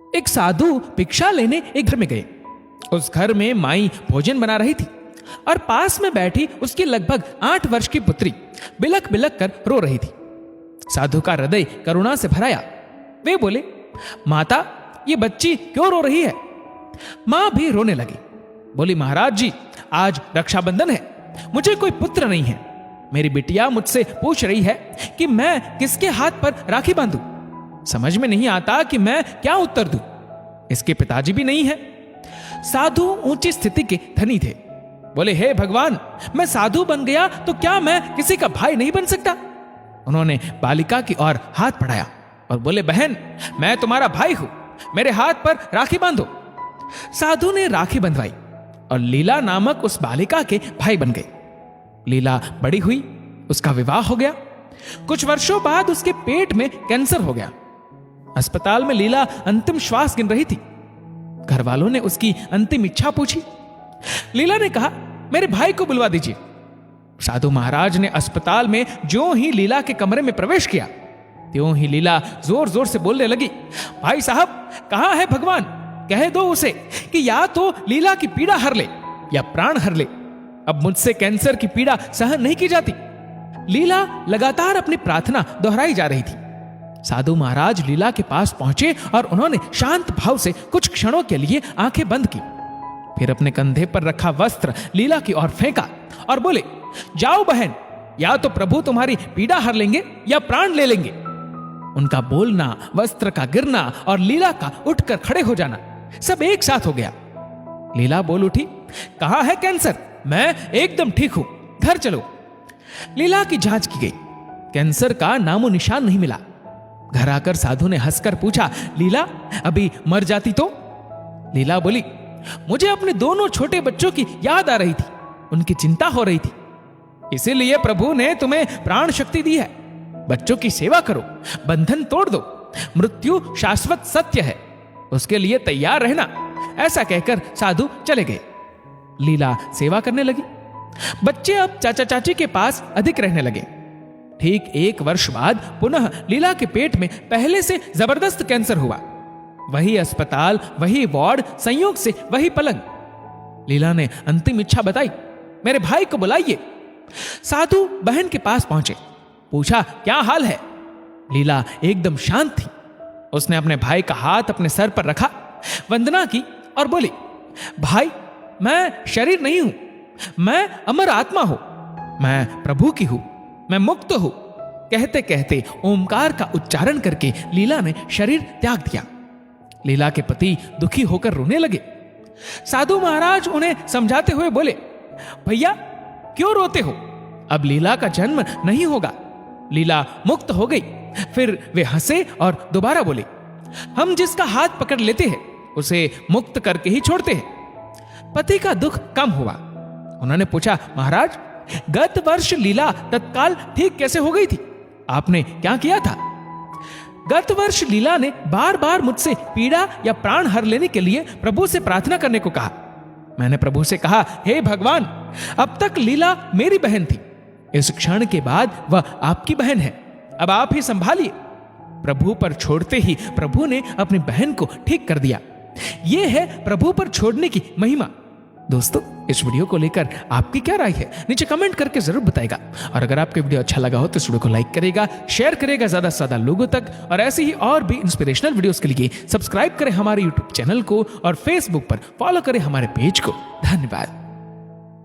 एक साधु भिक्षा लेने एक घर में गए। उस घर में माई भोजन बना रही थी और पास में बैठी उसकी लगभग 8 वर्ष की पुत्री बिलक बिलक कर रो रही थी। साधु का हृदय करुणा से भराया। वे बोले, माता, ये बच्ची क्यों रो रही है? मां भी रोने लगी। बोली, महाराज जी, आज रक्षाबंधन है, मुझे कोई पुत्र नहीं है। मेरी बिटिया मुझसे पूछ रही है कि मैं किसके हाथ पर राखी बांधूं। समझ में नहीं आता कि मैं क्या उत्तर दूं। इसके पिताजी भी नहीं है। साधु ऊंची स्थिति के धनी थे। बोले, हे भगवान, मैं साधु बन गया तो क्या मैं किसी का भाई नहीं बन सकता? उन्होंने बालिका की ओर हाथ बढ़ाया और बोले, बहन, मैं तुम्हारा भाई हूं, मेरे हाथ पर राखी बांधो। साधु ने राखी बंधवाई और लीला नामक उस बालिका के भाई बन गए। लीला बड़ी हुई, उसका विवाह हो गया। कुछ वर्षों बाद उसके पेट में कैंसर हो गया। अस्पताल में लीला अंतिम श्वास गिन रही थी। घर वालों ने उसकी अंतिम इच्छा पूछी। लीला ने कहा, मेरे भाई को बुलवा दीजिए। साधु महाराज ने अस्पताल में ज्यों ही लीला के कमरे में प्रवेश किया, त्यों ही लीला जोर जोर से बोलने लगी, भाई साहब, कहां है भगवान? कह दो उसे कि या तो लीला की पीड़ा हर ले या प्राण हर ले। अब मुझसे कैंसर की पीड़ा सहन नहीं की जाती। लीला लगातार अपनी प्रार्थना दोहराई जा रही थी। साधु महाराज लीला के पास पहुंचे और उन्होंने शांत भाव से कुछ क्षणों के लिए आंखें बंद की। फिर अपने कंधे पर रखा वस्त्र लीला की ओर फेंका और बोले, जाओ बहन, या तो प्रभु तुम्हारी पीड़ा हर लेंगे या प्राण ले लेंगे। उनका बोलना, वस्त्र का गिरना और लीला का उठकर खड़े हो जाना सब एक साथ हो गया। लीला बोल उठी, कहां है कैंसर? मैं एकदम ठीक हूं, घर चलो। लीला की जांच की गई, कैंसर का नामो निशान नहीं मिला। घर आकर साधु ने हंसकर पूछा, लीला, अभी मर जाती तो? लीला बोली, मुझे अपने दोनों छोटे बच्चों की याद आ रही थी, उनकी चिंता हो रही थी, इसीलिए प्रभु ने तुम्हें प्राण शक्ति दी है। बच्चों की सेवा करो, बंधन तोड़ दो, मृत्यु शाश्वत सत्य है, उसके लिए तैयार रहना। ऐसा कहकर साधु चले गए। लीला सेवा करने लगी। बच्चे अब चाचा चाची के पास अधिक रहने लगे। ठीक 1 वर्ष बाद पुनः लीला के पेट में पहले से जबरदस्त कैंसर हुआ। वही अस्पताल, वही वार्ड, संयोग से वही पलंग। लीला ने अंतिम इच्छा बताई, मेरे भाई को बुलाइए। साधु बहन के पास पहुंचे, पूछा, क्या हाल है? लीला एकदम शांत थी। उसने अपने भाई का हाथ अपने सर पर रखा, वंदना की और बोली, भाई, मैं शरीर नहीं हूं, मैं अमर आत्मा हूं, मैं प्रभु की हूं, मैं मुक्त हूं। कहते कहते ओमकार का उच्चारण करके लीला ने शरीर त्याग दिया। लीला के पति दुखी होकर रोने लगे। साधु महाराज उन्हें समझाते हुए बोले, भैया, क्यों रोते हो? अब लीला का जन्म नहीं होगा, लीला मुक्त हो गई। फिर वे हंसे और दोबारा बोले, हम जिसका हाथ पकड़ लेते हैं उसे मुक्त करके ही छोड़ते हैं। पति का दुख कम हुआ। उन्होंने पूछा, महाराज, गत वर्ष लीला तत्काल ठीक कैसे हो गई थी? आपने क्या किया था? गत वर्ष लीला ने बार बार मुझसे पीड़ा या प्राण हर लेने के लिए प्रभु से प्रार्थना करने को कहा। मैंने प्रभु से कहा, हे भगवान, अब तक लीला मेरी बहन थी, इस क्षण के बाद वह आपकी बहन है, अब आप ही संभालिए। प्रभु पर छोड़ते ही प्रभु ने अपनी बहन को ठीक कर दिया। यह है प्रभु पर छोड़ने की महिमा। दोस्तों, इस वीडियो को लेकर आपकी क्या राय है, नीचे कमेंट करके जरूर बताएगा। और अगर आपको वीडियो अच्छा लगा हो तो इस वीडियो को लाइक करेगा, शेयर करेगा ज्यादा से ज्यादा लोगों तक। और ऐसे ही और भी इंस्पिरेशनल वीडियोस के लिए सब्सक्राइब करें हमारे यूट्यूब चैनल को और फेसबुक पर फॉलो करें हमारे पेज को। धन्यवाद।